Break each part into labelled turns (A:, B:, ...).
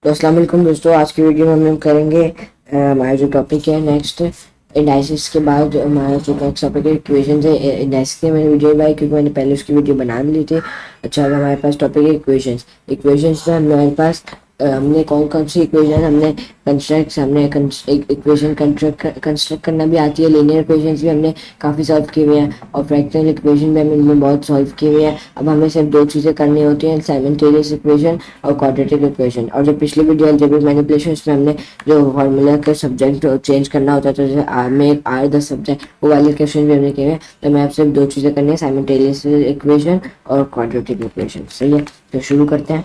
A: तो अस्सलाम वालेकुम दोस्तों, आज की वीडियो में हम लोग करेंगे हमारा जो टॉपिक है नेक्स्ट इंडाइसिस के बाद हमारा जो नेक्स्ट टॉपिक है इक्वेशन है। इंडाइसिस की मैंने वीडियो बनाई क्योंकि मैंने पहले उसकी वीडियो बना ली थी। अच्छा, अब हमारे पास टॉपिक है इक्वेशंस। इक्वेशंस में हमारे पास हमने कौन कौन सी इक्वेशन हमने इक्वेशन कंस्ट्रक्ट करना भी आती है। लीनियर इक्वेशंस भी हमने काफ़ी सॉल्व किए हुए हैं और फ्रैक्शनल इक्वेशन भी हमने इनमें बहुत सॉल्व किए हुए हैं। अब हमें सिर्फ दो चीज़ें करनी होती हैं, साइमल्टेनियस इक्वेशन और क्वाड्रेटिक इक्वेशन। और जो पिछली वीडियो अलजेब्रिक मैनिपुलेशन, उसमें हमने जो फार्मूला का सब्जेक्ट चेंज करना होता था, जैसे आर में आर द सब्जेक्ट, वो वाले क्वेश्चन भी हमने किए हैं। तो मैं आप सिर्फ दो चीज़ें करनी है, साइमल्टेनियस इक्वेशन और क्वाड्रेटिक इक्वेशन। सही है, तो शुरू करते हैं।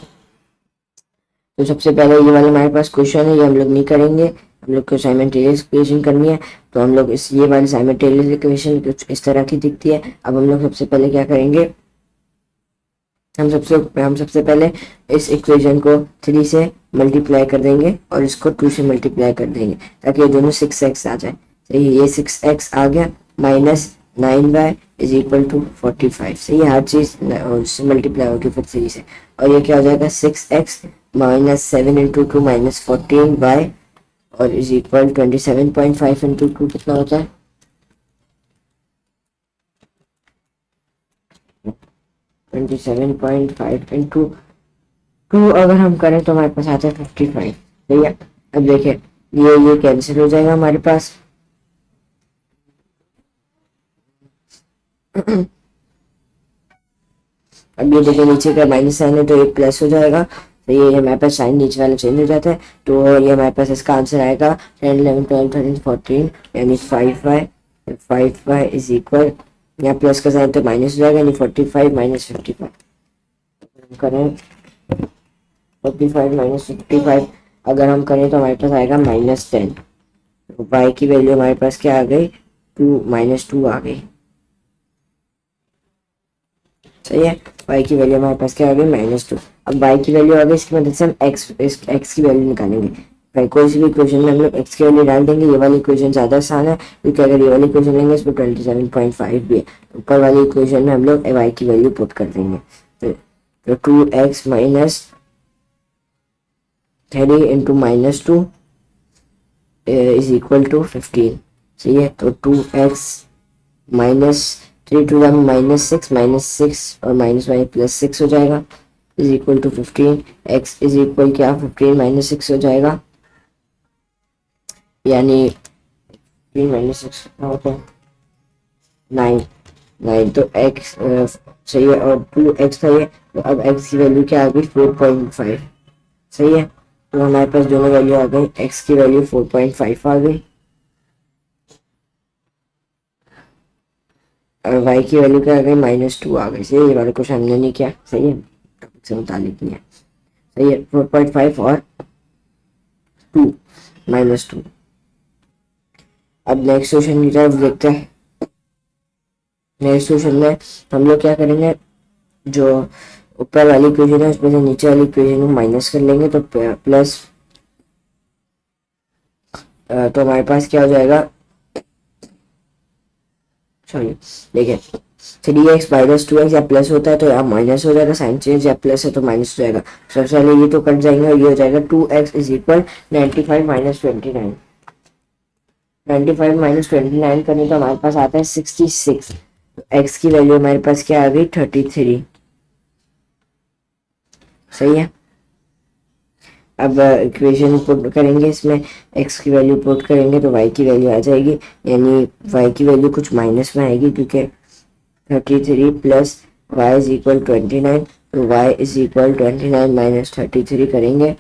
A: तो सबसे पहले ये वाला हमारे पास क्वेश्चन है, ये हम लोग नहीं करेंगे, हम लोग को साइमल्टेनियस इक्वेशन करनी है। तो हम लोग ये वाली साइमल्टेनियस इक्वेशन कुछ इस तरह की दिखती है। अब हम लोग सबसे पहले क्या करेंगे, हम सबसे पहले इस इक्वेशन को 3 से मल्टीप्लाई कर देंगे और इसको 2 से मल्टीप्लाई कर देंगे ताकि ये दोनों 6x आ जाए। सही है, ये 6x आ गया, minus 9y is equal to 45। सही है, हर चीज उससे मल्टीप्लाई होगी फिर 3 से। और ये क्या हो जाएगा, 6x minus 7 into 2 minus 14y और इज इक्वल 27.5 इंटू 2 कितना होता है, 27.5 इंटू 2 अगर हम करें तो हमारे पास आता है 55। सही है, अब देखिए ये कैंसिल हो जाएगा हमारे पास। अब ये देखिए नीचे का माइनस साइन है तो एक प्लस हो जाएगा। तो ये हमारे पास साइन नीचे वाला चेंज हो जाता है। तो ये हमारे पास इसका आंसर आएगा 10 11 12 13 14 यानी 5y इज इक्वल, यहाँ प्लस का साइन तो माइनस हो जाएगा यानी 45 माइनस 55 करें। 45 माइनस 55 अगर हम करें तो हमारे पास आएगा -10। तो y की वैल्यू हमारे पास क्या आ गई, 2 -2 आ गई। सही है, y की वैल्यू हमारे पास क्या आ गई, -2। अब y की वैल्यू आ गई, इसकी मदद से हम x की वैल्यू निकालेंगे। भाई कोई सी भी इक्वेशन में हम लोग x की वैल्यू डाल देंगे। ये वाली इक्वेशन ज़्यादा आसान है क्योंकि अगर ये वाली इक्वेशन लेंगे इसमें 27.5 भी है। ऊपर वाली इक्वेशन में हम लोग y की वैल्यू पुट कर देंगे। तो 2x minus 30 into -2 is equal to 15। सही है, तो 2x माइनस 3 टू -6 और -6 हो जाएगा is equal to 15। x is equal क्या, 15 -6 हो जाएगा यानी 15 -6 कितना होता है, 9। तो x सही है, और 2x था ये, तो अब x की वैल्यू क्या आ गई, 4.5। सही है, तो हमारे पास दोनों वैल्यू आ गई, x की वैल्यू 4.5 आ गई और y की वैल्यू क्या आ गई, -2 आ गई। सही है, ये वाला क्वेश्चन हमने नहीं किया। सही है, टॉपिक से मुतालिक नहीं है। सही है, 4.5 और 2 -2। अब नेक्स्ट क्वेश्चन की तरफ देखते हैं। नेक्स्ट क्वेश्चन में हम लोग क्या करेंगे, जो ऊपर वाली इक्वेशन है उसमें से नीचे वाली इक्वेशन को माइनस कर लेंगे तो प्लस, तो हमारे पास क्या हो जाएगा, सॉरी देखिए 3x माइनस 2x या प्लस होता है तो यहाँ माइनस हो जाएगा, साइन चेंज या प्लस है तो माइनस हो जाएगा। सबसे पहले ये तो कट जाएंगे और ये हो जाएगा 2x is equal 95 minus 29। 95 minus 29 करने तो हमारे पास आता है 66। x की वैल्यू हमारे पास क्या आ गई, 33। सही है, अब इक्वेशन पुट करेंगे, इसमें x की वैल्यू पुट करेंगे तो y की वैल्यू आ जाएगी, यानी y की वैल्यू कुछ माइनस में आएगी क्योंकि 33 प्लस y इज इक्वल 29। तो y इज इक्वल 29 माइनस 33 करेंगे,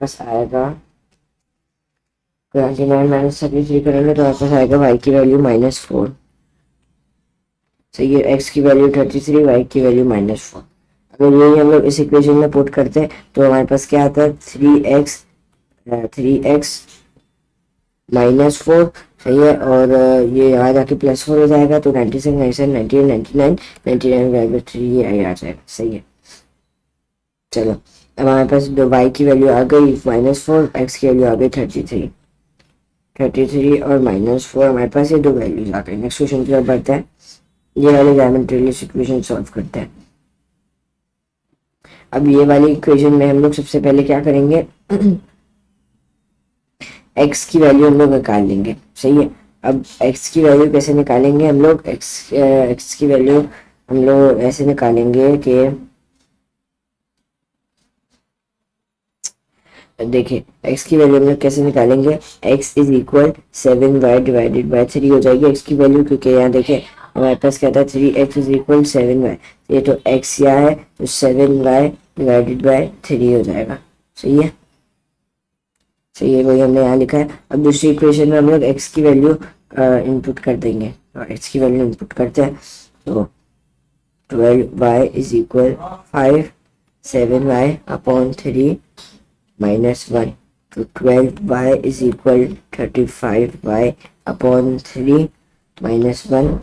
A: बस आएगा 29 माइनस 33 करेंगे तो आपके पास आएगा y की वैल्यू -4। सही है, x की वैल्यू 33, y की वैल्यू -4। अगर यही हम लोग इस इक्वेशन में पुट करते हैं तो हमारे पास क्या आता है, 3x -4। सही है, और ये यहाँ जाके +4 हो जाएगा तो 96 97 98 99 99/3 ये आ जाएगा। सही है, चलो अब हमारे पास y की वैल्यू आ गई -4, x की वैल्यू आ गई 33 और -4, हमारे पास ये दो वैल्यूज आ गई। नेक्स्ट क्वेश्चन की तरफ बढ़ते हैं, ये वाले डायमेंट्रियलिस इक्वेशन सॉल्व करते हैं। अब ये वाली इक्वेशन में हम लोग सबसे पहले क्या करेंगे, x की वैल्यू हम लोग निकाल लेंगे। सही है। अब x की वैल्यू कैसे निकालेंगे हम लोग, x की वैल्यू हम लोग ऐसे निकालेंगे कि देखिए x की वैल्यू हम लोग कैसे निकालेंगे, x is equal 7y divided by 3 हो जाएगी x की वैल्यू, क्योंकि यहाँ देखिए हमारे पास क्या था 3x इज इक्वल 7y, ये तो x यहाँ है तो 7y डिवाइडेड बाय 3 हो जाएगा। सही है। सही है, वही हमने यहाँ लिखा है। अब दूसरी इक्वेशन में हम लोग x की वैल्यू इनपुट कर देंगे, तो x की वैल्यू इनपुट करते हैं तो 12y is equal 5 7y upon 3 -1, तो 12y is equal 35y upon 3 -1,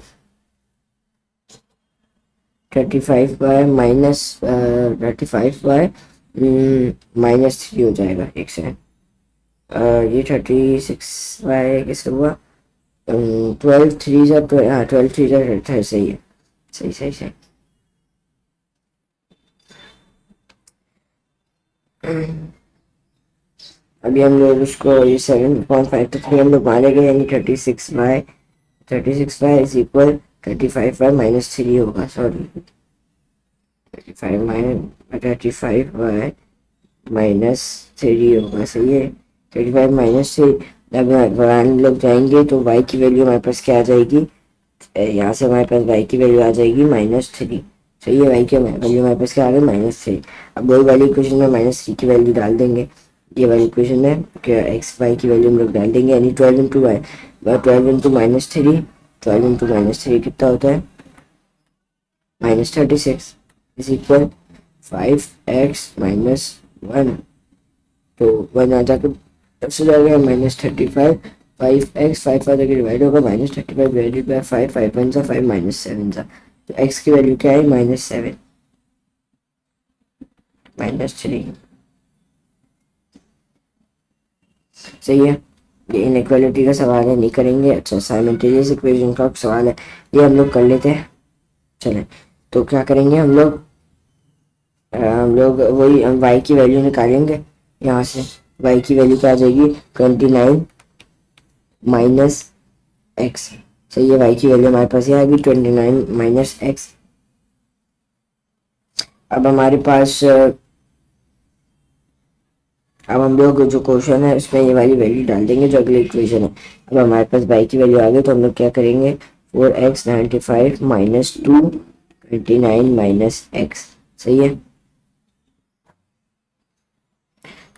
A: 35y minus 35y -3 हो जाएगा। एक सेकेंड, ये 36y कैसे हुआ, 12 3 जा 12 3 जा, सही है। सही सही सही। अभी हम लोग उसको ये 7.5 तो 3 हम लोग मानेंगे, यानी 36y इज इक्वल 35y -3 होगा, सॉरी 35y -3 होगा। सही है, 35 -3। जब हम लोग जाएंगे तो y की वैल्यू हमारे पास क्या आ जाएगी, यहाँ से हमारे पास y की वैल्यू आ जाएगी -3। सही है, y की वैल्यू हमारे पास क्या आ गई -3। अब वही वाली इक्वेशन में -3 की वैल्यू डाल देंगे, ये वाली इक्वेशन में क्या एक्स वाई की वैल्यू हम लोग डाल देंगे, यानी 12 इंटू वाई 12 इंटू -3, 12 इंटू -3 कितना होता है -36 इज इक्वल 5x -1, तो 1 आ जाकर तब से जाएगा -35, 5x 5 आ जाकर डिवाइड होगा -35 डिवाइडेड बाय 5, 5 1 5 -7 सा, तो x की वैल्यू क्या है -7 -3। सही है, ये इनइक्वालिटी का सवाल है, नहीं करेंगे। अच्छा, साइमल्टेनियस इक्वेशन का सवाल है, ये हम लोग कर लेते हैं। चलें, तो क्या करेंगे हम लोग वही y की वैल्यू निकालेंगे। यहाँ से y की वैल्यू क्या आ जाएगी 29 -x। सही है, y की वैल्यू हमारे पास ये आएगी 29 -x। अब हमारे पास अब हम लोग जो क्वेश्चन है उसमें ये वाली वैल्यू डाल देंगे जो अगली इक्वेशन है। अब हमारे पास y की वैल्यू आ गई, तो हम लोग क्या करेंगे 4x 95 -2 29 -x। सही है,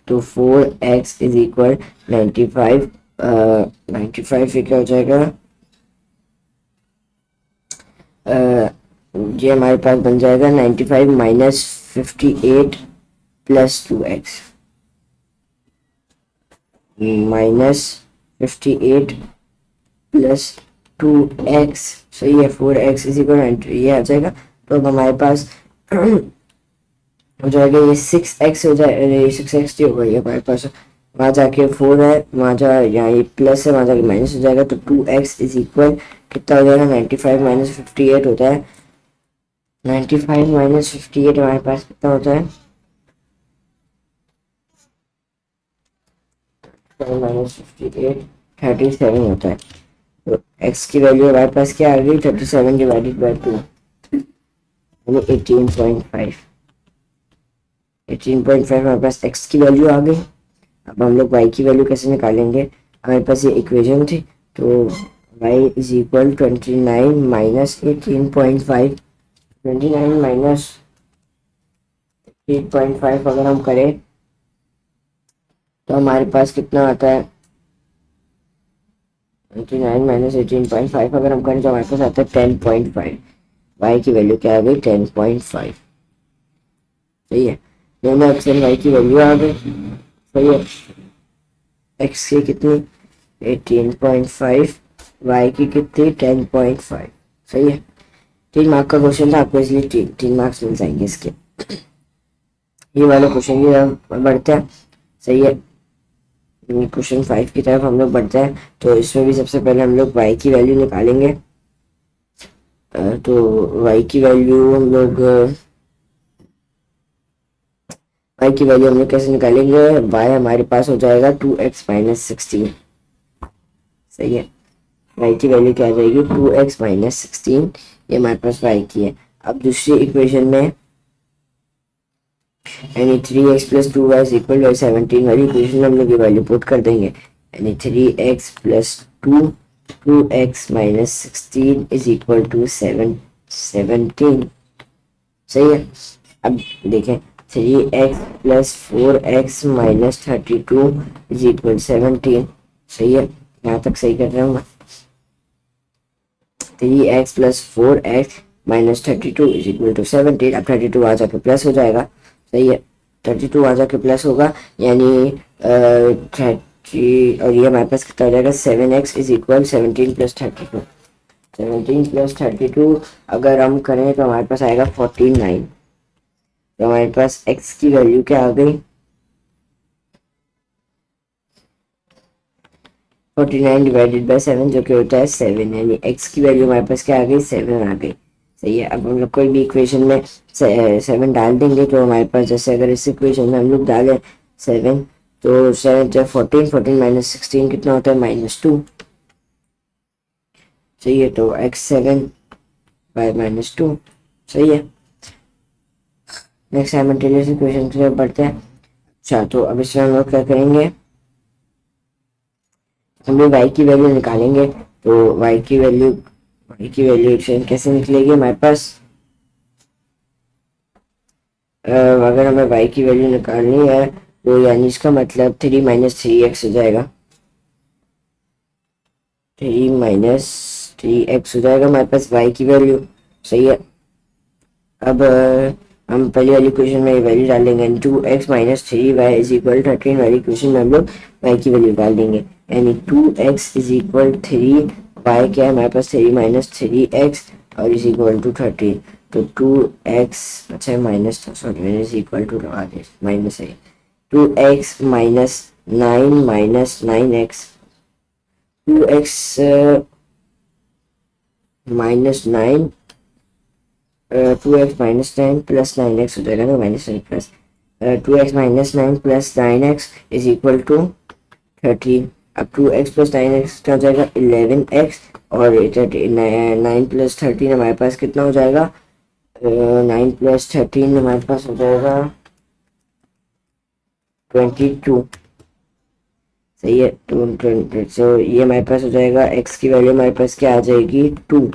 A: तो 4x इज इक्वल 95 95 ये क्या हो जाएगा, ये हमारे पास बन जाएगा 95 -58 + 2x -58 + 2x। सही है, 4x इज इक्वल ये आ जाएगा, तो अब हमारे पास हो जाएगा ये 6x हो जाएगा, ये 6x होगा, ये हमारे पास वहाँ जाके 4 है, वहाँ जा यहाँ ये प्लस है, वहाँ जाके माइनस हो जाएगा, तो 2x इज इक्वल कितना हो जाएगा 95 -58 होता है। 95 -58 हमारे पास कितना होता है -58 37 होता है। तो x की वैल्यू हमारे पास क्या आ गई 37 डिवाइडेड बाय 2 यानी 18.5 हमारे पास x की वैल्यू आ गई। अब हम लोग y की वैल्यू कैसे निकालेंगे, हमारे पास ये इक्वेशन थी, तो y इज इक्वल 29 -18.5 29 -8.5 अगर हम करें तो हमारे पास कितना आता है 29 -18.5 अगर हम करें तो हमारे पास आता है 10.5। y की वैल्यू क्या आ गई 10.5। सही है, दोनों x एंड y की वैल्यू आ गई। सही है, x की कितनी 18.5, y की कितनी 10.5। सही है, 3 मार्क का क्वेश्चन था, आपको इसलिए 3 मार्क्स मिल जाएंगे इसके। ये वाले क्वेश्चन की तरफ बढ़ते हैं। सही है, क्वेश्चन 5 की तरफ हम लोग बढ़ते हैं, तो इसमें भी सबसे पहले हम लोग y की वैल्यू निकालेंगे। तो y की वैल्यू हम लोग y की वैल्यू हम लोग कैसे निकालेंगे, y हमारे पास हो जाएगा 2x-16। सही है, y की वैल्यू क्या आ जाएगी 2x-16, ये हमारे पास y की है। अब दूसरी इक्वेशन में यानी 3x+2y इज इक्वल टू 17 वाली इक्वेशन में हम लोग ये वैल्यू पुट कर देंगे, यानी 3x+2 2x-16 is equal to 17। सही है। अब देखें 3x+4x-32 इज इक्वल 17। सही है, यहाँ तक सही कर रहा हूँ मैं। 3x+4x-32 is equal to 17। अब 32 आ जाके प्लस हो जाएगा। सही है, 32 आ जाके प्लस होगा, यानी 30, और ये हमारे पास कितना हो जाएगा 7x इज इक्वल 17+32। 17+32 अगर हम करें तो हमारे पास आएगा 49। तो हमारे पास x की वैल्यू क्या आ गई 49 डिवाइडेड बाय 7 जो कि होता है 7, यानी x की वैल्यू हमारे पास क्या आ गई 7 आ गई। सही है। अब हम लोग कोई भी इक्वेशन में 7 डाल देंगे तो हमारे पास, जैसे अगर इस इक्वेशन में हम लोग डालें 7 तो 7 से 14, 14 - 16 कितना होता है -2। सही है, तो x7/-2। सही है। नेक्स्ट साइमल्टेनियस इक्वेशन की तरफ बढ़ते हैं। अच्छा, तो अब इसमें हम लोग क्या करेंगे, हम लोग y की वैल्यू निकालेंगे। तो y की वैल्यू कैसे निकलेगी हमारे पास, अगर हमें y की वैल्यू निकालनी है तो यानी इसका मतलब 3 - 3x हो जाएगा। 3 - 3x हो जाएगा हमारे पास y की वैल्यू। सही है। अब हम पहली वाली इक्वेशन में वैल्यू डाल देंगे, 2x - 3y इज इक्वल 13 वाली इक्वेशन में हम लोग y की वैल्यू डाल देंगे, यानी 2x इज इक्वल 3, y क्या है हमारे पास 3 - 3x और इज इक्वल टू 13। तो 2x, अच्छा माइनस था, सॉरी इज इक्वल टू लगा दे, माइनस है। 2x - 9 - 9x, 2x -9 2x - 9 plus 9x हो जाएगा ना, -9 plus 2x - 9 plus 9x is equal to 13। अब 2x + 9x क्या हो जाएगा 11x, और 9 + 13 हमारे पास कितना हो जाएगा 9 + 13 हमारे पास हो जाएगा 22। सही है, तो ये हमारे पास हो जाएगा, x की वैल्यू हमारे पास क्या आ जाएगी 2।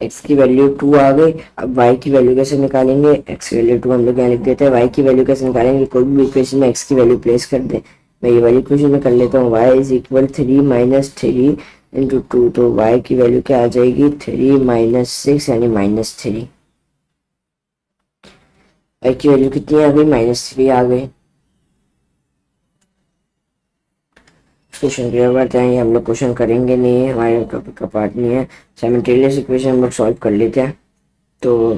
A: x की वैल्यू 2 आ गई। अब y की वैल्यू कैसे निकालेंगे, x की वैल्यू 2 हम लोग यहाँ लिख देते हैं, y की वैल्यू कैसे निकालेंगे, कोई भी इक्वेशन में x की वैल्यू प्लेस कर दें। मैं ये वाली इक्वेशन में कर लेता हूँ, y इज इक्वल 3 - 3 इंटू 2, तो y की वैल्यू क्या आ जाएगी 3 - 6 यानी -3। y की वैल्यू कितनी आ गई -3 आ गई। क्वेश्चन क्लियर करते हैं, हम लोग क्वेश्चन करेंगे नहीं, हमारे टॉपिक का पार्ट नहीं है। साइमल्टेनियस इक्वेशन हम लोग सॉल्व कर लेते हैं। तो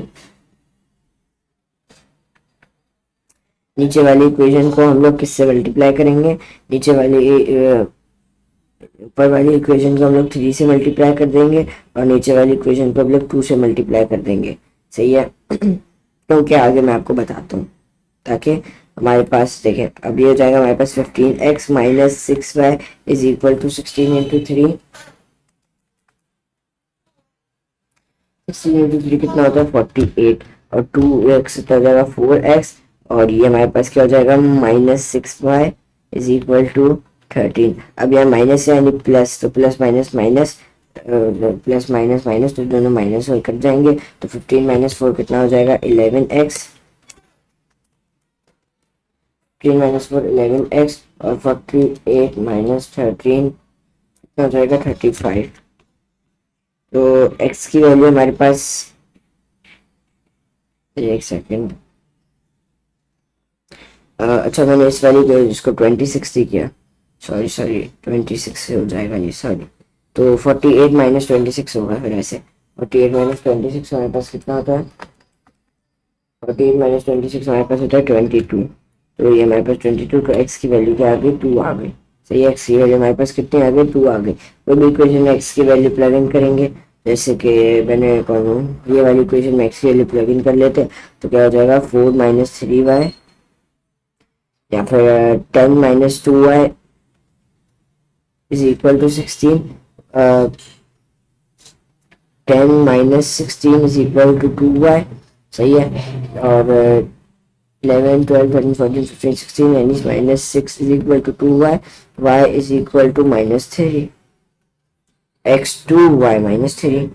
A: नीचे वाली इक्वेशन को हम लोग किससे मल्टीप्लाई करेंगे, नीचे वाली ऊपर वाली इक्वेशन को हम लोग 3 से मल्टीप्लाई कर देंगे और नीचे वाली इक्वेशन को हम लोग 2 से मल्टीप्लाई कर देंगे। सही है। तो क्या आगे मैं आपको बताता हूँ, ताकि हमारे पास देखें, अब ये हो जाएगा हमारे पास 15x - 6y is equal to 16 × 3। 16 × 3 कितना होता है 48, और 2x कितना हो जाएगा 4x, और ये हमारे पास क्या हो जाएगा -6y इज इक्वल टू 13। अब यहाँ माइनस है यानी प्लस, तो plus minus minus, plus minus minus, तो दोनों माइनस हो कर जाएंगे। तो 15 - 4 कितना हो जाएगा 11x, 15 - 4 11x, और 48 - 13 कितना हो जाएगा 35। तो x की वैल्यू हमारे पास, एक सेकेंड, अच्छा मैंने इस वाली को इसको 26 ही किया, सॉरी 26 से हो जाएगा ये, सॉरी। तो 48 - 26 होगा फिर ऐसे, 48 - 26 हमारे पास कितना होता है 48 - 26 हमारे पास होता है 22। तो ये हमारे पास 22, तो x की वैल्यू क्या आ गई 2 आ गई। सही है, x की वैल्यू हमारे पास कितनी आ गई 2 आ गई। कोई भी इक्वेशन में x की वैल्यू प्लग इन करेंगे जैसे कि मैंने कौन ये वाली इक्वेशन में एक्स के लिए प्लग इन कर लेते हैं, तो क्या हो जाएगा 4 माइनस 3y या फिर 10 minus 2y is equal to 16, 10 minus 16 is equal to 2y, सही है। और 11 12 13 14 15 16 यानी minus 6 is equal to 2y, y is equal to minus 3, x2 y minus 3।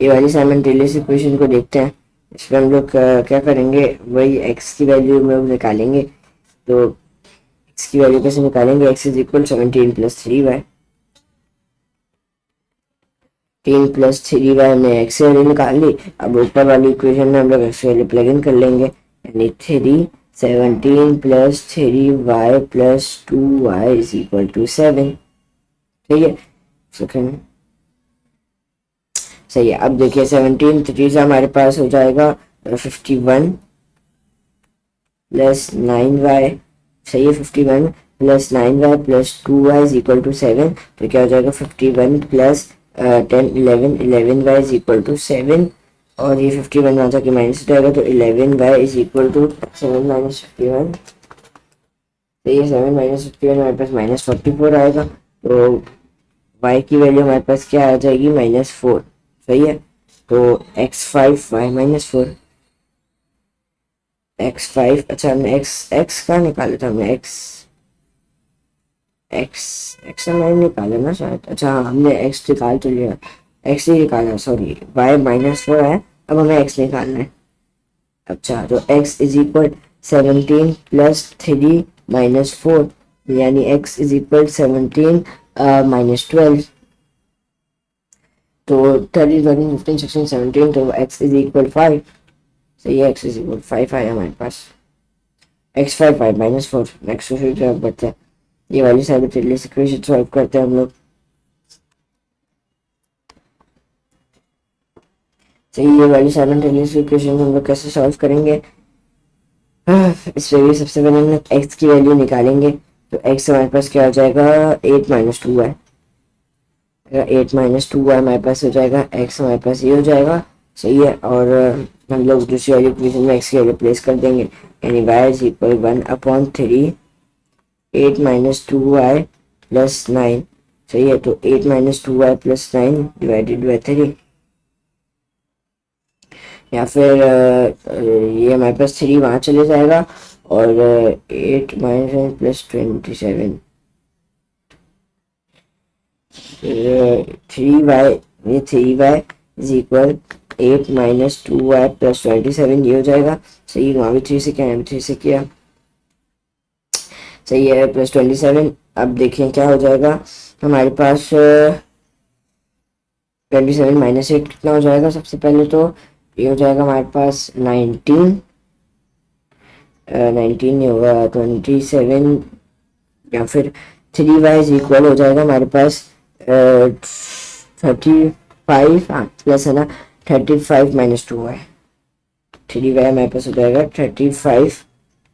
A: ये वाली साइमल्टेनियस इक्वेशन को देखते हैं। इसमें हम लोग क्या करेंगे, वही x की वैल्यू हम लोग निकालेंगे। तो x की वैल्यू कैसे निकालेंगे, x is equal 17 plus 3y, 3 plus 3y हमने x की वैल्यू निकाल ली। अब ऊपर वाली इक्वेशन में हम लोग x की वैल्यू प्लग इन कर लेंगे, यानी 17 plus 3y plus 2y is equal to 7, ठीक है। सेकंड सही है। अब देखिए 17 3 से हमारे पास हो जाएगा 51 प्लस 9y, सही है। 51 plus 9y plus 2y is equal to 7, तो क्या हो जाएगा 51 plus 10 11y is equal to 7, और ये 51 वहाँ जाके माइनस हो जाएगा, तो 11y is equal to 7 minus 51, तो ये 7 माइनस 51 हमारे पास माइनस 44 आएगा। तो y की वैल्यू हमारे पास क्या आ जाएगी, -4, सही है। तो x5 y -4, x5, अच्छा हमने x का निकाला था, हमने x हमने निकाला ना शायद, अच्छा हमने x निकाल तो लिया, x ही निकाला, सॉरी, y -4 है, अब हमें x निकालना है। अच्छा तो x is equal 17 plus 3 minus 4, यानी x इज इक्वल 17 माइनस 12, तो 13 13 15 16 17, तो x इज इक्वल 5, सही है। x इज इक्वल 5 आया हमारे पास, x5 5 -4, नेक्स्ट क्वेश्चन बचा है, ये वाली साइमल्टेनियस इक्वेशन सॉल्व करते हैं हम लोग। सही, ये वाली साइमल्टेनियस इक्वेशन हम लोग कैसे सॉल्व करेंगे, इसमें भी सबसे पहले हम लोग x की वैल्यू निकालेंगे। तो x हमारे पास क्या हो जाएगा, 8 माइनस 2y, 8 माइनस 2y हमारे पास हो जाएगा, x हमारे पास ये हो जाएगा, सही है। और हम लोग दूसरी वाली इक्वेशन में x की वैल्यू प्लेस कर देंगे, यानी y is equal 1/3 8 minus 2y plus 9, सही है। तो 8 minus 2y plus 9 divided by 3, या फिर ये हमारे पास 3 वहाँ चले जाएगा, और 8 माइनस प्लस 27, 3y, ये 3y is equal 8 minus 2y plus 27, ये हो जाएगा, सही। वहाँ भी 3 से किया, यहाँ भी 3 से किया, सही है, प्लस 27। अब देखें क्या हो जाएगा हमारे पास, 27 माइनस 8 कितना हो जाएगा, सबसे पहले तो ये हो जाएगा हमारे पास 19 नहीं होगा 27, या फिर 3y इज इक्वल हो जाएगा हमारे पास 35, हाँ प्लस है ना, 35 माइनस 2y, 3y हमारे पास हो जाएगा 35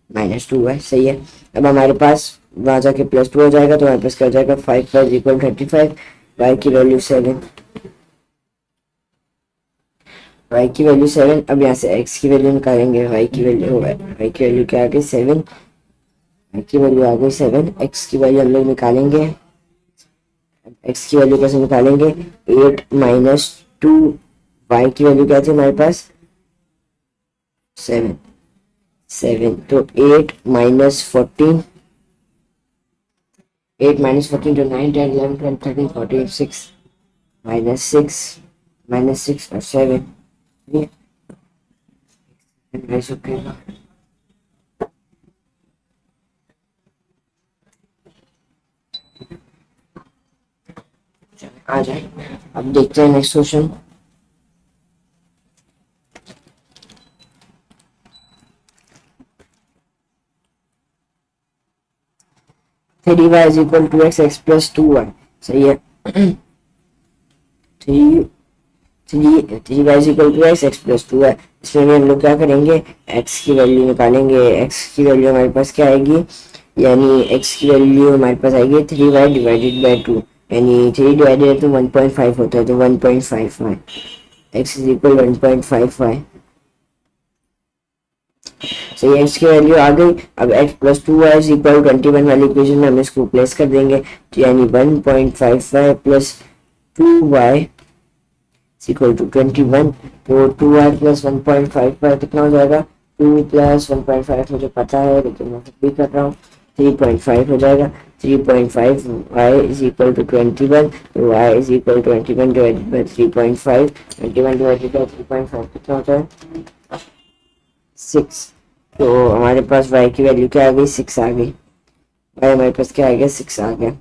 A: माइनस 2y, सही है। अब हमारे पास वहाँ जाके प्लस 2 हो जाएगा, तो हमारे पास क्या हो जाएगा 5 इज इक्वल 35, y की वैल्यू 7, y की वैल्यू 7। अब यहाँ से x की वैल्यू निकालेंगे, y की वैल्यू क्या आ गई 7, y की वैल्यू आ गई 7, x की वैल्यू हम लोग निकालेंगे, x की वैल्यू कैसे निकालेंगे, 8 माइनस 2, y की वैल्यू क्या थी हमारे पास 7, तो 8 माइनस 14, 8 माइनस 14 तो 9 10 11 12 13 14 6 माइनस 6 और 7, आ जाए। अब देखते हैं next question, three y is equal to x plus 2y, सही है। Three y is equal to x plus 2y, इसमें भी हम लोग क्या करेंगे, x की वैल्यू निकालेंगे। x की वैल्यू हमारे पास क्या आएगी, यानी x की वैल्यू हमारे पास आएगी 3y डिवाइडेड बाई 2, यानी 3 डिवाइडेड है तो 1.5 होता है, तो 1.5y, x is equal 1.5y। सही है, x की वैल्यू आ गई। अब x plus 2y is equal 21 वाली इक्वेशन में हम इसको प्लेस कर देंगे, तो यानी 1.5y plus 2y is equal to 21, तो 2y प्लस 1.5y कितना हो जाएगा, 2 प्लस 1.5 मुझे पता है लेकिन मैं भी कर रहा हूँ, 3.5 हो जाएगा। 3.5y इज इक्वल टू 21, तो y is equal 21 divided by 3.5, 21 divided by 3.5 कितना होता है 6। तो हमारे पास y की वैल्यू क्या आ गई, 6 आ गई। y हमारे पास क्या आ गया, 6 आ गया।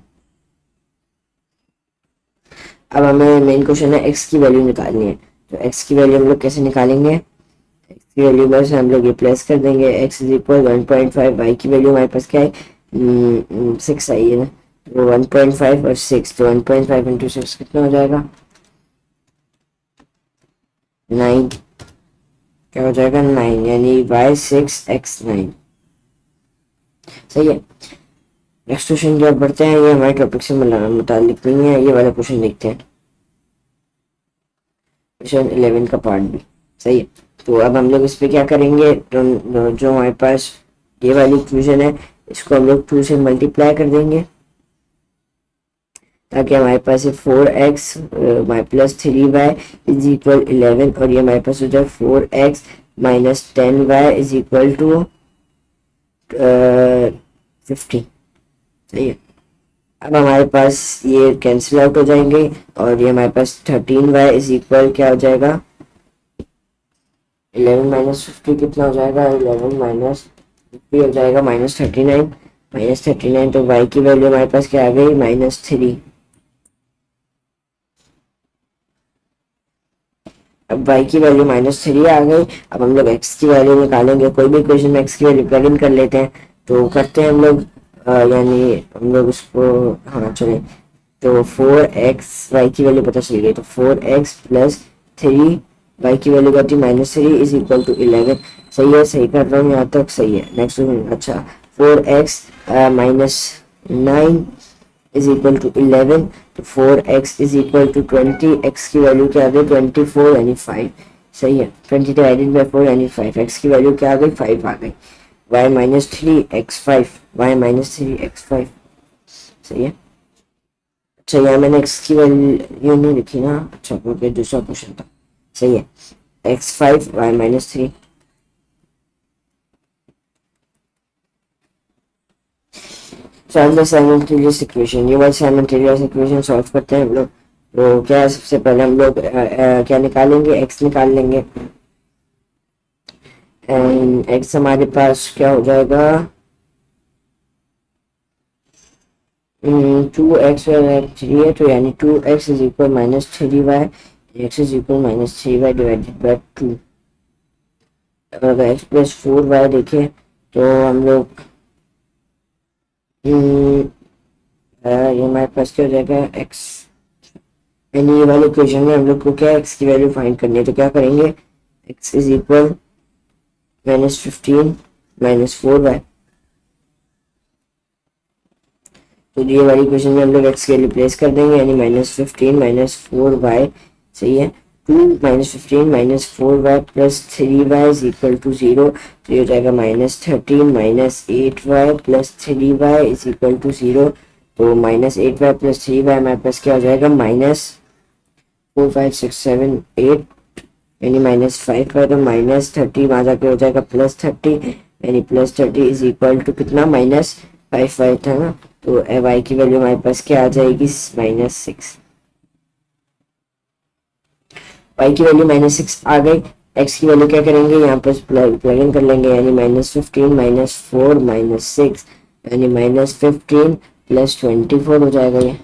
A: अब हमें मेन क्वेश्चन है x की वैल्यू निकालनी है, तो x की वैल्यू हम लोग कैसे निकालेंगे, x की वैल्यू बस हम लोग रिप्लेस कर देंगे, x इज इक्वल 1.5, y की वैल्यू हमारे पास क्या है 6 आई है ना, तो 1.5 और 6, तो 1.5 इंटू 6 कितना हो जाएगा 9, क्या हो जाएगा 9, यानी y 6 x 9। सही है। नेक्स्ट क्वेश्चन जो बढ़ते हैं, ये हमारे टॉपिक से मुतालिक नहीं है, ये वाला क्वेश्चन देखते हैं, क्वेश्चन 11 का पार्ट भी। सही है, तो अब हम लोग इस पे क्या करेंगे, तो जो हमारे पास ये वाली इक्वेशन है इसको हम लोग 2 से मल्टीप्लाई कर देंगे, ताकि हमारे पास 4x my plus 3y is equal 11, और ये हमारे पास हो जाए 4x minus 10y is equal to 50। सही है, अब हमारे पास ये कैंसिल आउट हो जाएंगे, और ये हमारे पास 13y इज इक्वल क्या हो जाएगा 11 माइनस 50 कितना हो जाएगा, 11 माइनस 50 हो जाएगा -39, -39, तो y की वैल्यू हमारे पास क्या आ गई -3। अब y की वैल्यू -3 आ गई। अब हम लोग x की वैल्यू निकालेंगे, कोई भी इक्वेशन में x की वैल्यू प्लग इन कर लेते हैं, तो करते हैं हम लोग, यानी हम लोग उसको, हाँ चले, तो 4x y की वैल्यू पता चल गई, तो 4x प्लस 3 y की वैल्यू करती -3 इज इक्वल टू 11। सही है, सही कर रहा हूँ यहाँ तक, सही है। नेक्स्ट, अच्छा 4x minus 9 is equal to 11, तो 4x is equal to 20, x की वैल्यू क्या आ गई 24 यानी 5। सही है, 20 डिवाइडेड बाई 4 यानी 5, x की वैल्यू क्या आ गई 5 आ गई। y minus 3x5, y minus 3x5। सही है, अच्छा यहाँ मैंने x की वैल्यू नहीं लिखी ना, अच्छा क्योंकि दूसरा क्वेश्चन था। सही है, x5 y minus 3। Solve the simultaneous equation, ये वाली साइमल्टेनियस इक्वेशन सॉल्व करते हैं हम लोग। तो क्या है, सबसे पहले हम लोग क्या निकालेंगे, x निकाल लेंगे, एंड x हमारे पास क्या हो जाएगा 2x और 3 है, तो यानी 2x is equal -3y, x is equal -3y divided by 2। अगर x प्लस 4y देखें तो हम लोग ये हमारे पास क्या हो जाएगा x, यानी ये वाली इक्वेशन में हम लोग को क्या x की वैल्यू फाइंड करनी है, तो क्या करेंगे x इज इक्वल -15 -4y, तो ये वाली इक्वेशन में हम लोग x के लिए प्लेस कर देंगे, यानी -15 -4y। सही है, 2 -15 -4y plus 3y is equal to 0, तो ये हो जाएगा -13 -8y plus 3y is equal to 0, तो -8y प्लस 3y हमारे पास क्या हो जाएगा -4 5 6 7 8, यानी -5y, तो -30 वहाँ जाके हो जाएगा +30, यानी +30 इज इक्वल टू कितना -5y था ना, तो y की वैल्यू हमारे पास क्या आ जाएगी -6। y की वैल्यू -6 आ गई। x की वैल्यू क्या करेंगे, यहाँ पर प्लग इन कर लेंगे, यानी -15 -4 -6, यानी -15 प्लस 24 हो जाएगा। ये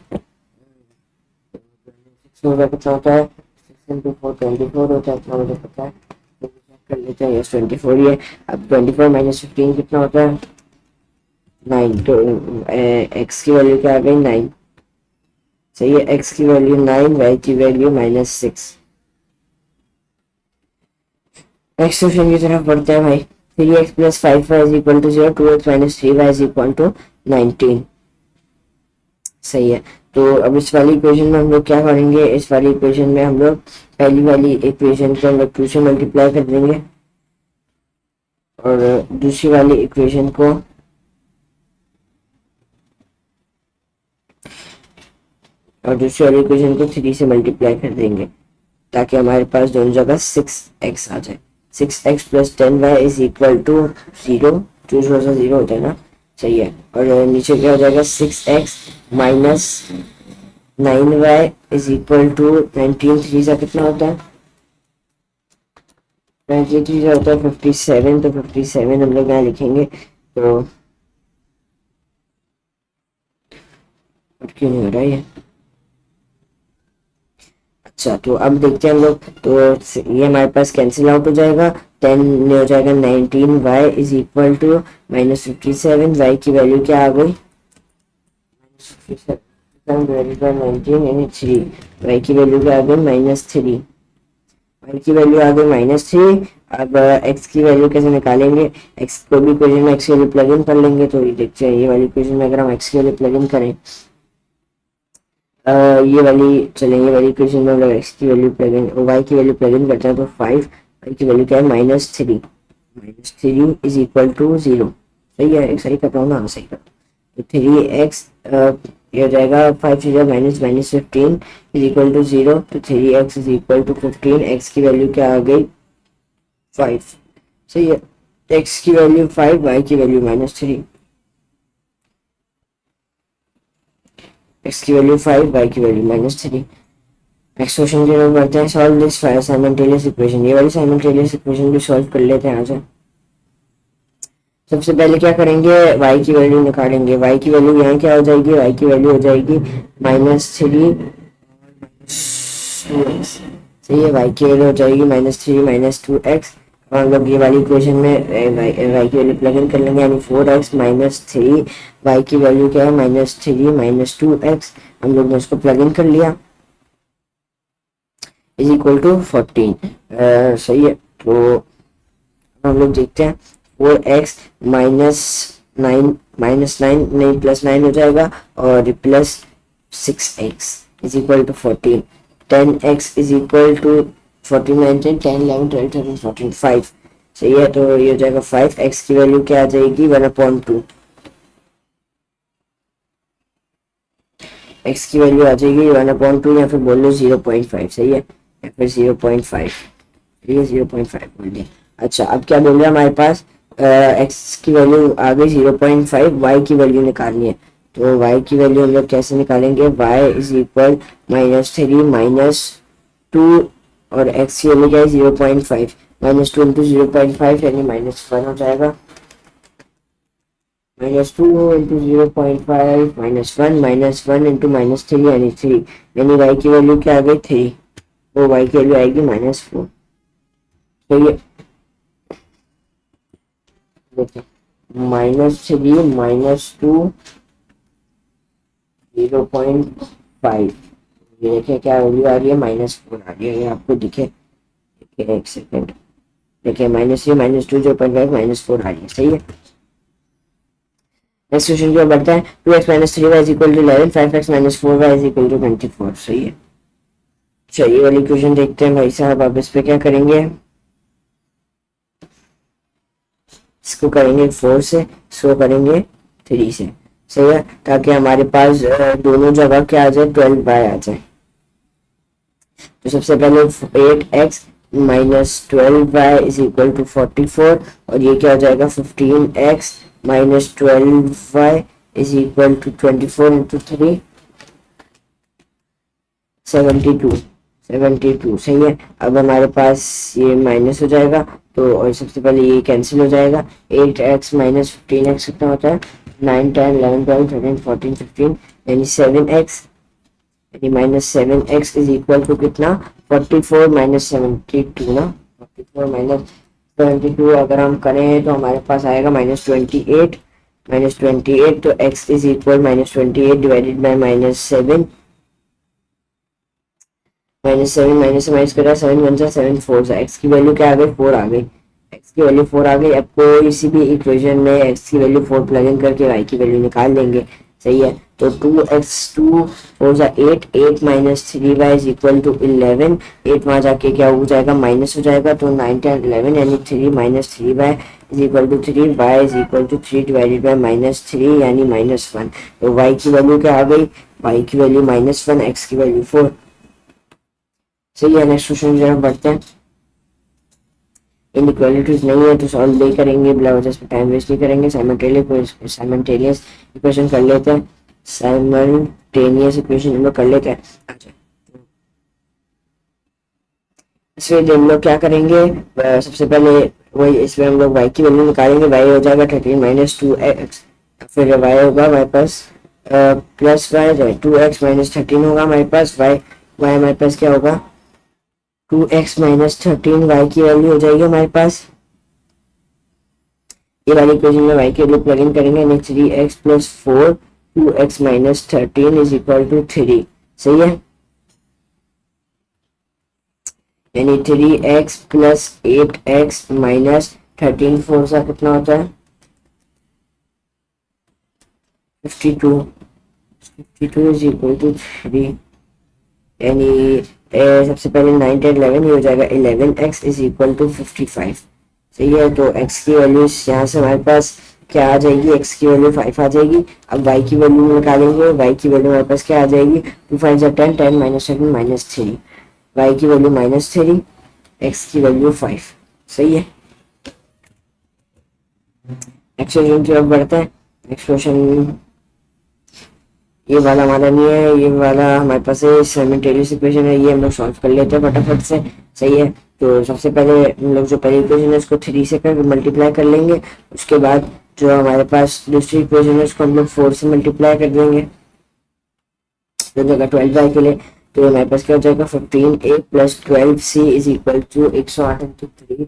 A: 6 होगा कितना होता है 6 into 4 24 होता है, इतना मुझे पता है, तो चेक कर लेते हैं। यस 24 ही है। अब 24 -15 कितना होता है 9, तो x की वैल्यू क्या आ गई 9। सही है, x की वैल्यू 9, y की वैल्यू -6। नेक्स्ट क्वेश्चन की तरफ बढ़ते हैं भाई। 3x plus 5y is equal to 0, 2x minus 3y is equal to 19। सही है। तो अब इस वाली इक्वेशन में हम लोग क्या करेंगे, इस वाली इक्वेशन में हम लोग पहली वाली इक्वेशन को हम लोग 2 से मल्टीप्लाई कर देंगे और दूसरी वाली इक्वेशन को को 3 से मल्टीप्लाई कर देंगे ताकि हमारे पास दोनों जगह 6x आ जाए। 6x plus 10y is equal to 0, 2 सा 0 होता है ना, सही है। और नीचे क्या हो जाएगा, 6x minus 9y is equal to 19, 3 सा कितना होता है, 93 सा होता है 57। तो 57 हम लोग यहाँ लिखेंगे। तो क्यों नहीं हो रहा है? अच्छा, तो अब देखते हैं हम लोग। तो ये हमारे पास कैंसिल आउट हो जाएगा, 10 हो जाएगा 19, y is equal to minus 57। y की वैल्यू क्या आ गई, 19 यानी 3। y की वैल्यू क्या आ गई, -3। y की वैल्यू आ गई -3। अब x की वैल्यू कैसे निकालेंगे, x को भी इक्वेशन में x की वैल्यू प्लग इन कर लेंगे। तो ये देखते हैं, ये वाली इक्वेशन में अगर हम x की वैल्यू प्लग इन करें, ये वाली चलेंगे, वाली इक्वेशन में हम लोग x की वैल्यू प्लग इन और y की वैल्यू प्लग इन करते हैं तो 5, y की वैल्यू क्या है, -3। -3 इज इक्वल टू 0। सही है, सही कर रहा हूँ ना, सही कर। तो 3x ये हो जाएगा 5 से माइनस -15 इज इक्वल टू 0। तो 3x is equal to 15। x की वैल्यू क्या आ गई, 5। सही है, x की वैल्यू 5, y की वैल्यू -3। x की वैल्यू 5, y की वैल्यू -3। नेक्स्ट क्वेश्चन की ओर बढ़ते हैं। Solve this simultaneous equation. ये वाली साइमल्टेनियस इक्वेशन भी सॉल्व कर लेते हैं आज। सबसे पहले क्या करेंगे, y की वैल्यू निकालेंगे। y की वैल्यू यहाँ क्या हो जाएगी, y की वैल्यू हो जाएगी -3 2x। सही है, y की वैल्यू हो जाएगी -3 -2x। हम लोग ये वाली इक्वेशन में y की वैल्यू प्लग इन कर लेंगे, यानी 4x -3। y की वैल्यू क्या है, -3 -2x। हम लोग ने उसको प्लग इन कर लिया, इज इक्वल टू 14। सही है। तो हम लोग देखते हैं, 4x -9 नहीं +9 हो जाएगा और plus 6x is equal to 14। 10x is equal to 14 19 10 11 12 13 14 5। सही है, तो ये हो जाएगा 5। x की वैल्यू क्या आ जाएगी, 1/2। x की वैल्यू आ जाएगी 1/2 या फिर बोल लो 0.5। सही है, या फिर 0.5। ये 0.5 बोल दिया। अच्छा, अब क्या बोल रहे हैं हमारे पास, x की वैल्यू आ गई 0.5, y की वैल्यू निकालनी है। तो y की वैल्यू हम लोग कैसे निकालेंगे, y इज इक्वल -3 -2 और x की वैल्यू क्या है 0.5। -2 इंटू 0.5 यानी -1 हो जाएगा। -2 इंटू 0.5 -1 -1 इंटू -3 यानी 3, यानी y की वैल्यू क्या आ गई 3। तो y की वैल्यू आएगी -4। तो ये देखिए, -3 -2 0.5, ये देखिए क्या वैल्यू आ रही है, -4 आ रही है। ये आपको दिखे, देखिए एक सेकेंड, देखिए -3 -2 0.5 -4 आ रही है। सही है। नेक्स्ट क्वेश्चन की ओर बढ़ता है। 2x - 3y is equal to 11, 5x - 4y is equal to 24। सही है। चलिए वाली क्वेश्चन देखते हैं भाई साहब। अब इस पे क्या करेंगे, इसको करेंगे 4 से, इसको करेंगे 3 से। सही है, ताकि हमारे पास दोनों जगह क्या आ जाए, 12y आ जाए। तो सबसे पहले 8x - 12y is equal to 44 और ये क्या हो जाएगा, 15x - 12y is equal to 24 into 3 72। सही है। अब हमारे पास ये माइनस हो जाएगा, तो और सबसे पहले ये कैंसिल हो जाएगा। 8x - 15x कितना होता है, 9 10 11 12 13 14 15 यानी 7x, यानी -7x इज इक्वल टू कितना, 44 - 72 ना। 44 - 72 अगर हम करें तो हमारे पास आएगा -28। तो x is equal -28 divided bye -7। -7 minus से माइनस करा, 7 1 7 4 एक्स की वैल्यू क्या आ गई, 4 आ गई। एक्स की वैल्यू 4 आ गई। अब कोई सी भी इक्वेशन में x की वैल्यू 4 प्लग इन करके y की वैल्यू निकाल लेंगे। सही है, तो 2x 2 4 जा 8, 8 minus 3y is equal to 11। 8 वहाँ जाके क्या हो जाएगा, माइनस हो जाएगा, तो 9 10 11 यानी 3 minus 3y is equal to 3, y is equal to 3 divided by minus 3 यानी -1। तो y की वैल्यू क्या आ गई, y की वैल्यू -1, x की वैल्यू 4। सही है, नेक्स्ट क्वेश्चन की तरफ बढ़ते हैं। इनइक्वालिटीज नहीं है तो सॉल्व नहीं करेंगे, बिना वजह से टाइम वेस्ट नहीं करेंगे। साइमल्टेनियस इक्वेशन कर लेते हैं। साइमल्टेनियस इक्वेशन हम लोग कर लेते हैं। अच्छा, इसमें हम लोग क्या करेंगे, सबसे पहले वही इसमें हम लोग y की वैल्यू निकालेंगे। y हो जाएगा 13 माइनस 2x, फिर y होगा हमारे पास प्लस वाई 2x माइनस 13 होगा हमारे पास। y हमारे पास क्या होगा, 2x माइनस 13 y की वैल्यू हो जाएगी हमारे पास। ये वाली इक्वेशन में y की वैल्यू प्लग इन करेंगे यानी 3x plus 4 2x minus 13 is equal to 3। सही है, यानी 3x प्लस 8x माइनस 13 4 सा कितना होता है 52 इज इक्वल टू 3। यानी सबसे पहले 9 10 11 हो जाएगा 11x इज इक्वल टू 55। सही है, तो x की वैल्यू यहाँ से हमारे पास क्या आ जाएगी, x की वैल्यू 5 आ जाएगी। अब y की वैल्यू निकालेंगे, y की वैल्यू हमारे पास क्या आ जाएगी, 2 5 10 10 माइनस 7 माइनस 3, y की वैल्यू -3, x की वैल्यू 5। सही है, नेक्स्ट क्वेश्चन की ओर बढ़ते हैं। नेक्स्ट क्वेश्चन ये वाला हमारा नहीं है, ये वाला हमारे पास है, साइमल्टेनियस इक्वेशन है, ये हम लोग सॉल्व कर लेते हैं फटाफट से। सही है, तो सबसे पहले हम लोग जो पहली इक्वेशन है उसको 3 से कर मल्टीप्लाई कर लेंगे। उसके बाद जो हमारे पास दूसरी इक्वेशन है उसको हम लोग 4 से मल्टीप्लाई कर देंगे, जो जगह 12y के लिए। तो हमारे पास क्या हो जाएगा 15a plus 12c is equal to 108 into 3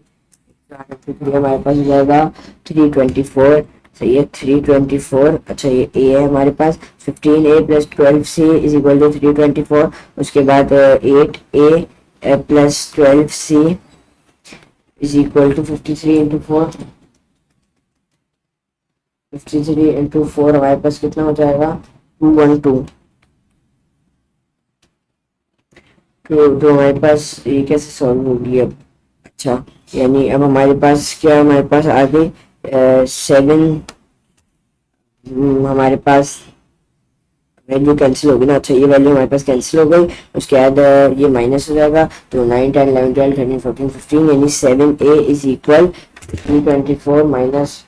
A: हमारे पास हो जाएगा 324। सही है, 324। अच्छा, ये a है हमारे पास, 15a plus 12c is equal to 324। उसके बाद 8a plus 12c is equal to 53 into 4। 53 into 4 हमारे पास कितना हो जाएगा 212। तो हमारे पास ये कैसे सॉल्व होगी अब। अच्छा, यानी अब हमारे पास क्या, हमारे पास आ गई 7, हमारे पास वैल्यू कैंसिल होगी ना। अच्छा, ये वैल्यू हमारे पास कैंसिल हो गई। उसके बाद ये माइनस हो जाएगा, तो 9 10 11 12 13 14 15 यानी 7a is equal 324 minus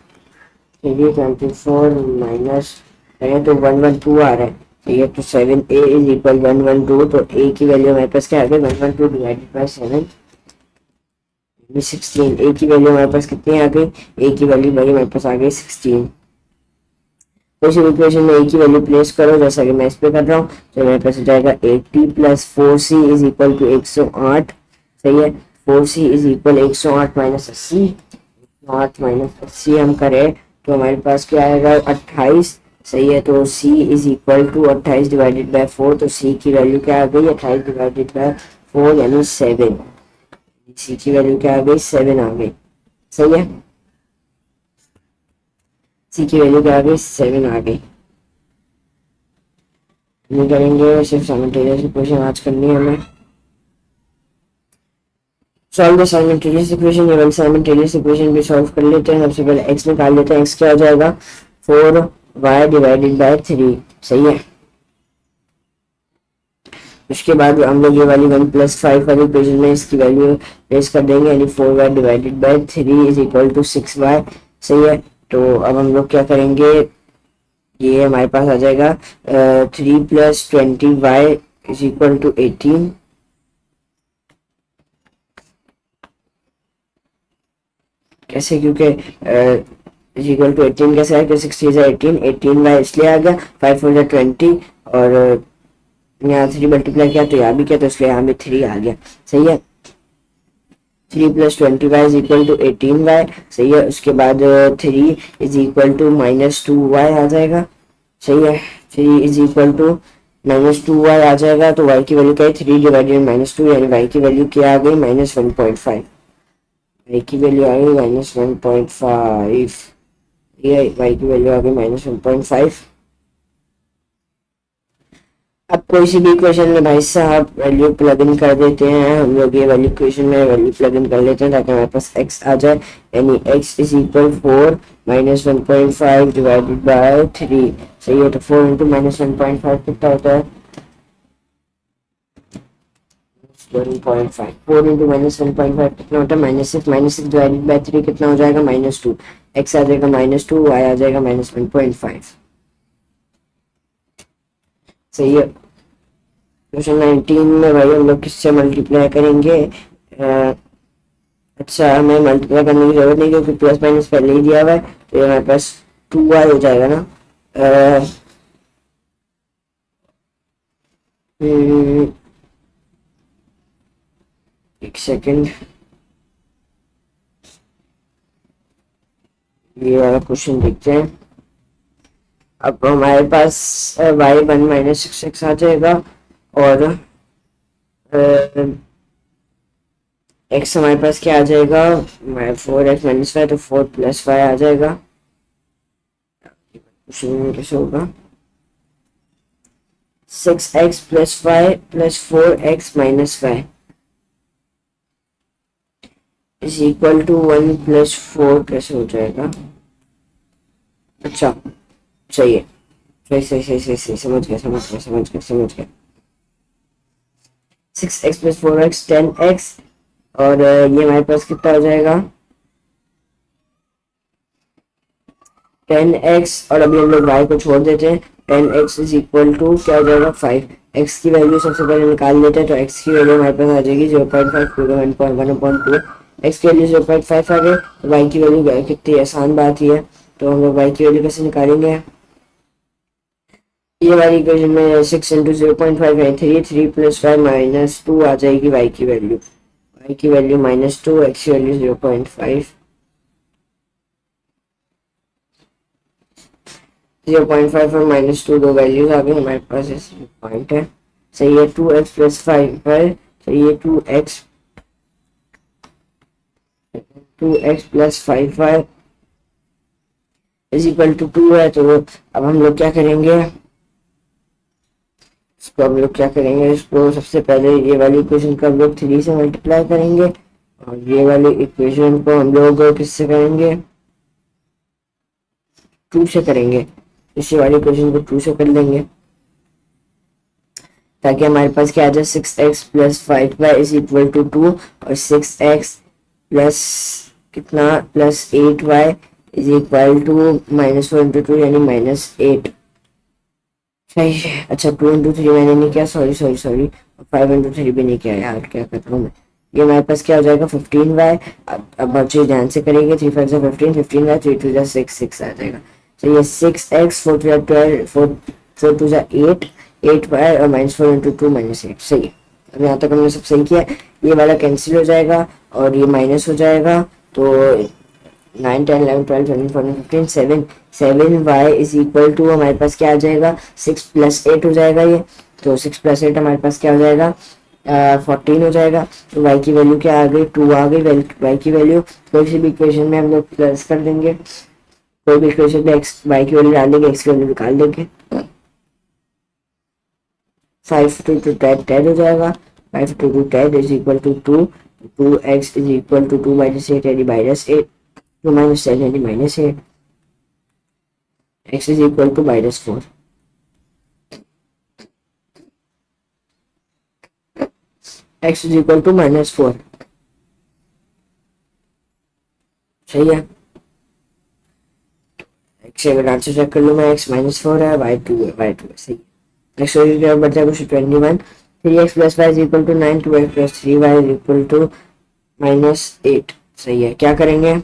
A: 324 minus तो 112 आ रहा है। ये तो 7a इज इक्वल 112, तो a की वैल्यू हमारे पास क्या आ गई 112 डिवाइडेड बाय 7 16। a की वैल्यू हमारे पास कितनी आ गई, a की वैल्यू भाई हमारे पास आ गई 16। तो इस इक्वेशन में a की वैल्यू प्लेस करो जैसा कि मैं इस पे कर रहा हूँ, तो मेरे पास हो जाएगा 80 plus 4c is equal to 108। सही है, 4c is equal 108 minus 80, 8 minus 80 हम करें तो हमारे पास क्या आएगा 28। सही है, तो c is equal to 28 divided by 4, तो c की वैल्यू क्या आ गई 28 डिवाइडेड बाय 4 यानी 7। c की वैल्यू क्या आ गई 7 आ गई। सही है, c की वैल्यू क्या आ गई 7 आ गई। नहीं करेंगे, सिर्फ साइमल्टेनियस इक्वेशन आज करनी है हमें। सॉल्व द साइमल्टेनियस इक्वेशन, ये साइमल्टेनियस इक्वेशन भी सॉल्व कर लेते हैं। सबसे पहले x निकाल लेते हैं, x क्या हो जाएगा 4y डिवाइडेड बाय 3। सही है, उसके बाद हम लोग ये वाली 1 + 5 वाली इक्वेशन में इसकी वैल्यू प्लेस कर देंगे यानी 4y divided by 3 is equal to 6y। सही है, तो अब हम लोग क्या करेंगे, ये हमारे पास आ जाएगा 3 + 20y इज इक्वल टू 18। कैसे, क्योंकि इज इक्वल टू 18 कैसे है, 60 से 18y इसलिए आ गया, 5 4 20 और यहाँ 3 मल्टीप्लाई किया तो यहाँ भी किया तो इसलिए यहाँ भी 3 आ गया। सही है, 3 + 20y is equal to 18y। सही है, उसके बाद 3 इज इक्वल टू -2y आ जाएगा। सही है, 3 इज इक्वल टू -2y आ जाएगा, तो y की वैल्यू क्या है 3 डिवाइडेड -2 यानी y की वैल्यू क्या आ गई -1.5। y की वैल्यू आ गई -1.5, ये y की वैल्यू आ गई -1.5। अब कोई सी भी इक्वेशन में भाई साहब वैल्यू प्लग इन कर देते हैं हम लोग, ये वाली इक्वेशन में वैल्यू प्लग इन कर लेते हैं ताकि हमारे पास x आ जाए, यानी x is equal 4 -1.5 divided by 3। सही है, तो 4 इंटू -1.5 कितना होता है 1.5। 4 इंटू -1.5 कितना होता है -6, -6 डिवाइडेड बाय 3 कितना हो जाएगा -2। x आ जाएगा -2, y आ जाएगा -1.5। सही है। क्वेश्चन 19 में भाई हम लोग किससे मल्टीप्लाई करेंगे? अच्छा, हमें मल्टीप्लाई करने की जरूरत नहीं क्योंकि प्लस माइनस पहले ही दिया हुआ है, तो ये हमारे पास 2y हो जाएगा ना। एक सेकेंड, ये वाला क्वेश्चन देखते हैं। अब हमारे पास y1 -6x आ जाएगा और x हमारे पास क्या आ जाएगा 4x -5, तो 4 + y आ जाएगा। क्वेश्चन कैसे होगा 6x + y + 4x - y is equal to 1 + 4 कैसे हो जाएगा? अच्छा, सही है, सही सही सही सही सही, समझ गया समझ गया समझ गया समझ गया। 6x + 4x 10x, और ये हमारे पास कितना हो जाएगा 10x, और अभी हम लोग y को छोड़ देते हैं। 10x इज इक्वल टू क्या हो जाएगा 5। x की वैल्यू सबसे पहले निकाल लेते हैं, तो x की वैल्यू हमारे पास आ जाएगी 0.5 पूरे 1.1/2। x की वैल्यू 0.5 आ गई, तो y की वैल्यू कितनी आसान बात ही है, तो हम लोग y की वैल्यू कैसे निकालेंगे? ये वाली इक्वेशन में 6 इंटू 0.5 है 3, 3 + 5 - 2 आ जाएगी y की वैल्यू। y की वैल्यू -2, x की वैल्यू 0.5। 0.5 और -2 दो वैल्यूज आ गई हमारे पास, इस पॉइंट है। सही है, 2x + 5 है। सही है, 2x + 5 है इज इक्वल टू 2 है। तो अब हम लोग क्या करेंगे, इसको सबसे पहले ये वाली इक्वेशन को हम लोग 3 से मल्टीप्लाई करेंगे, और ये वाली इक्वेशन को हम लोग किससे करेंगे 2 से करेंगे। इसी वाली इक्वेशन को 2 से कर लेंगे ताकि हमारे पास क्या आ जाए 6x + 5y is equal to 2, और 6x प्लस कितना +8y is equal to -4 into 2 यानी -8। सही है। अच्छा, 2 इंटू 3 मैंने नहीं किया, सॉरी सॉरी सॉरी, 5 इंटू 3 भी नहीं किया यार, क्या कर रहा हूँ मैं। ये हमारे पास क्या हो जाएगा 15y। अब बच्चे ध्यान से करेंगे, 3 5 15, 15y, 3 2 6 6 आ जाएगा। तो ये 6x 4 2 12, 4 2 8, 8y और -4 इंटू 2 -8। सही है, अब यहाँ तक हमने सब सही किया। ये वाला कैंसिल हो जाएगा और ये माइनस हो जाएगा, तो 9 10 11 12 13 14 15 7, 7y इज इक्वल टू हमारे पास क्या आ जाएगा 6 + 8 हो जाएगा ये। तो 6 + 8 हमारे पास क्या हो जाएगा 14 हो जाएगा। तो y की वैल्यू क्या आ गई 2 आ गई। y की वैल्यू कोई सी भी इक्वेशन में हम लोग प्लस कर देंगे, कोई भी इक्वेशन में x y की वैल्यू डाल देंगे, x की वैल्यू निकाल देंगे। 5 2 2 10 10 हो जाएगा। 5 2 2 10 is equal to 2, 2x is equal to 2 - 8 यानी -8, 2 - 10 यानी -8, x is equal to -4। x is equal to -4। सही है, x से अगर आंसर चेक कर लूँ मैं, x -4 है, y2 है, y2 है। सही है। नेक्स्ट क्वेश्चन क्या बचा question 21, 3x + y is equal to 9, 2x + 3y is equal to -8। सही है, क्या करेंगे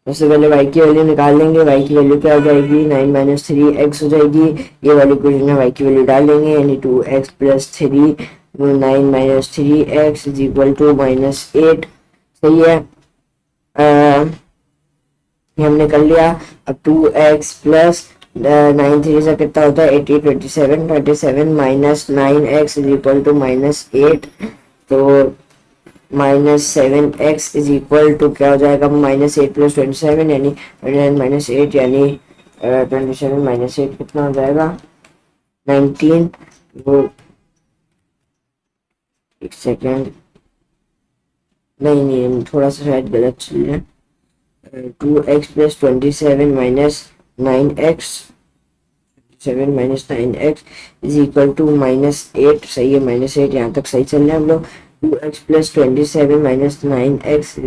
A: सबसे पहले y की वैल्यू निकाल लेंगे। y की वैल्यू क्या हो जाएगी 9 - 3x हो जाएगी। ये वाली इक्वेशन में y की वैल्यू डाल देंगे, यानी 2x + 3 9 - 3x is equal to -8। सही है, ये हमने कर लिया। अब 2x + 9 3 से कितना होता है 80 27 27 - 9x इज इक्वल टू -8। तो -7x इज इक्वल टू क्या हो जाएगा, -8 + 27 यानी 29 - 8 यानी 27 - 8 कितना हो जाएगा 19। वो एक सेकेंड, नहीं नहीं थोड़ा सा शायद गलत चल रहा है। 2x + 27 - 9x, 7 - 9x is equal to -8। सही है, -8 यहाँ तक सही चल रहे हैं हम लोग। 2x + 27 - 9x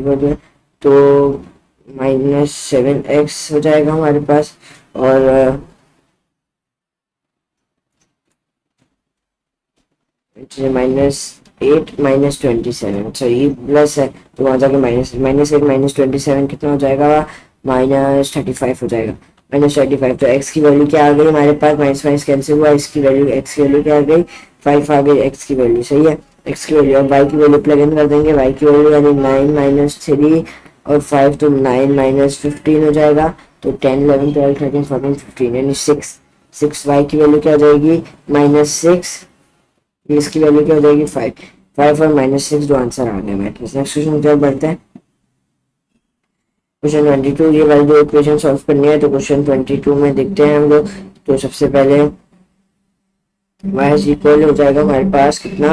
A: तो -7x हो जाएगा हमारे पास। और -8 - 27, अच्छा ये प्लस है तो वहाँ जाके -8 - 27 कितना हो जाएगा, -35 हो जाएगा। -35 तो x की वैल्यू क्या आ गई हमारे पास, माइनस माइनस कैंसिल हुआ, x की वैल्यू क्या आ गई 5 आ गई x की वैल्यू। सही है, x की वैल्यू। अब y की वैल्यू प्लग इन कर देंगे, y की वैल्यू यानी 9 - 3 और 5 तो 9 - 15 हो जाएगा। तो 10 11 12 13 14 15 यानी 6 y की वैल्यू क्या हो जाएगी -6, इसकी वैल्यू क्या हो जाएगी 5 और -6 जो आंसर आ गया मेरे पास। नेक्स्ट क्वेश्चन की तरफ बढ़ते हैं। क्वेश्चन 22, ये वाली दो इक्वेशन सॉल्व करनी है तो क्वेश्चन 22 में देखते हैं हम लोग। तो सबसे पहले y इज इक्वल हो जाएगा हमारे पास कितना,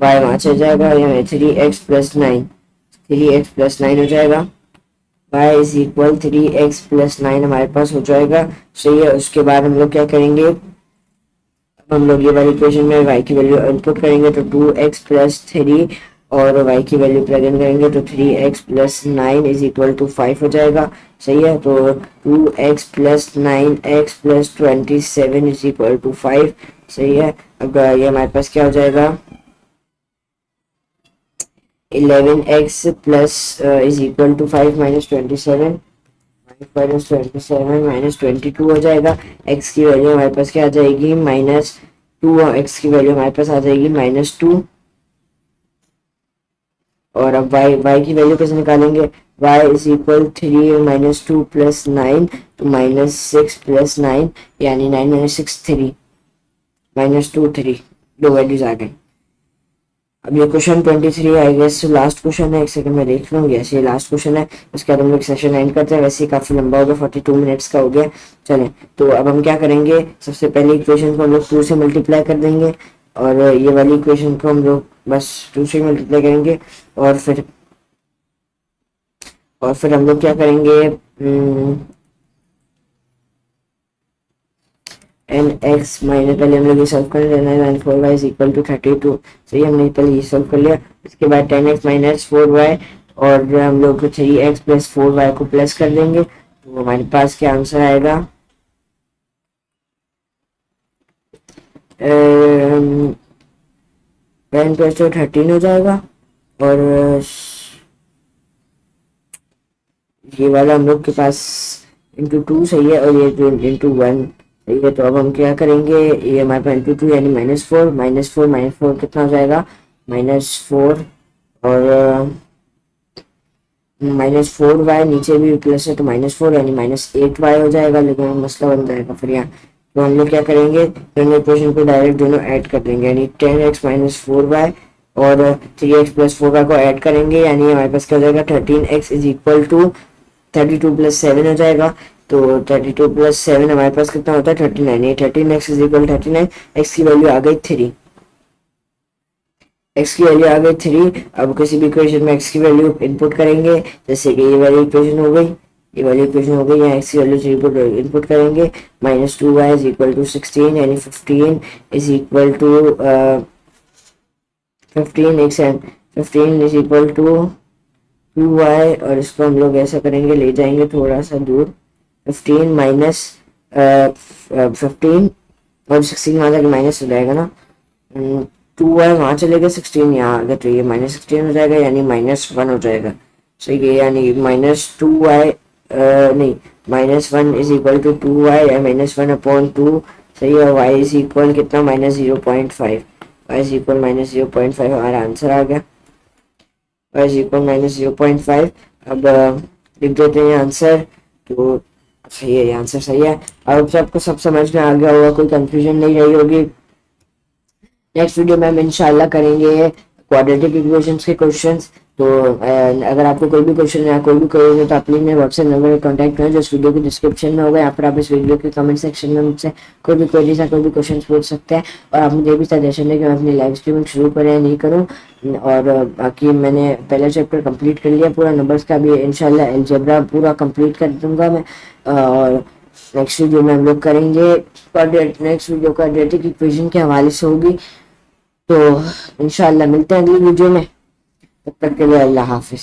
A: y वहां चल जाएगा, यहाँ 3x + 9, 3x + 9 हो जाएगा। y इज इक्वल 3x + 9 हमारे पास हो जाएगा। सही है, उसके बाद हम लोग क्या करेंगे, हम लोग ये वाली इक्वेशन में y की वैल्यू इनपुट करेंगे तो 2x + 3 और y की वैल्यू प्लग इन करेंगे तो 3x + 9 इज इक्वल टू 5 हो जाएगा। सही है, तो 2x + 9x + 27 is equal to 5। सही है, अब ये हमारे पास क्या हो जाएगा 11x इज इक्वल टू 5 - 27, 5 - 27 - 22 हो जाएगा। x की वैल्यू हमारे पास क्या आ जाएगी -2, x की वैल्यू हमारे पास आ जाएगी -2। और अब y की वैल्यू कैसे निकालेंगे, y इज इक्वल 3 - 2 + 9 तो -6 + 9 यानी 9 - 6 3 -2 3, दो वैल्यूज आ गई। अब ये question 23 I guess last question है, एक सेकंड में देख लूँ। यस ये लास्ट क्वेश्चन है, उसके बाद हम लोग सेशन एंड करते हैं। वैसे ही काफी लंबा हो गया, 42 मिनट्स का हो गया। चलें, तो अब हम क्या करेंगे, सबसे पहले इक्वेशन को हम लोग 2 से मल्टीप्लाई कर देंगे और ये वाली इक्वेशन को हम लोग बस 2 से मल्टीप्लाई करेंगे और फिर हम लोग क्या करेंगे, एन एक्स माइनस, पहले हम लोग ये सॉल्व कर लेना है, 4y इज इक्वल टू 32। सही, हमने पहले ये सॉल्व कर लिया। इसके बाद 10x माइनस 4y और हम लोग 3x + 4y को प्लस कर देंगे तो हमारे पास क्या आंसर आएगा, 10 + 2 13 हो जाएगा। और ये वाला हम लोग के पास ×2 सही है, और ये जो ×1 सही है। तो अब हम क्या करेंगे, ये हमारे पास ×2 यानी -4 -4 कितना हो जाएगा -4 और -4y, नीचे भी प्लस है तो -4 यानी -8y हो जाएगा, लेकिन मसला बन जाएगा फिर यहाँ। तो हम लोग क्या करेंगे, दोनों इक्वेशन को डायरेक्ट दोनों ऐड कर देंगे, यानी 10x - 4y और 3x + 4y को ऐड करेंगे, यानी हमारे पास क्या हो जाएगा 13x इज इक्वल टू 32 + 7 हो जाएगा। तो 32 + 7 हमारे पास कितना होता है 39, ये 13x इज इक्वल 39, x की वैल्यू आ गई 3, x की वैल्यू आ गई 3। अब किसी भी इक्वेशन में x की वैल्यू इनपुट करेंगे, जैसे कि ये वाली इक्वेशन हो गई, ये वाली इक्वेशन हो गई, यहाँ x की वैल्यू इनपुट करेंगे, -2y इज इक्वल टू 16 यानी 15 is equal to 15 is equal to 2y, और इसको हम लोग ऐसा करेंगे, ले जाएंगे थोड़ा सा दूर, 15 माइनस 15 और 16 वहाँ जाके माइनस हो जाएगा ना, 2y वहाँ चलेगा, 16 यहाँ आ गया तो ये -16 हो जाएगा यानी -1 हो जाएगा। सही है, यानी -2y नहीं -1 इज इक्वल टू 2y या -1/2। सही है, y इज इक्वल कितना -0.5, y इज इक्वल -0.5 हमारा आंसर आ गया, y इज इक्वल -0.5। अब लिख देते हैं आंसर, तो सही है, ये आंसर सही है। अब सबको सब समझ में आ गया होगा, कोई कंफ्यूजन नहीं रही होगी। नेक्स्ट वीडियो में हम इंशाल्लाह करेंगे क्वाड्रेटिक इक्वेशंस के क्वेश्चंस। तो अगर आपको कोई भी क्वेश्चन या कोई भी क्वेरी है तो आप प्लीज मेरे व्हाट्सएप नंबर पर कॉन्टैक्ट करें जो इस वीडियो के डिस्क्रिप्शन में होगा, या फिर आप इस वीडियो के कमेंट सेक्शन में मुझसे कोई भी क्वेरीज या कोई भी क्वेश्चन पूछ सकते हैं। और आप मुझे भी सजेशन है कि मैं अपनी लाइव स्ट्रीमिंग शुरू करें या नहीं करूँ। और बाकी मैंने पहला चैप्टर कंप्लीट कर लिया पूरा नंबर्स का, भी इंशाल्लाह अलजेब्रा पूरा कंप्लीट कर दूंगा मैं। और नेक्स्ट वीडियो में हम लोग करेंगे नेक्स्ट वीडियो क्वाड्रेटिक इक्वेशन के हवाले से होगी। तो इंशाल्लाह मिलते हैं अगली वीडियो में, तब तक के लिए अल्लाह हाफिज।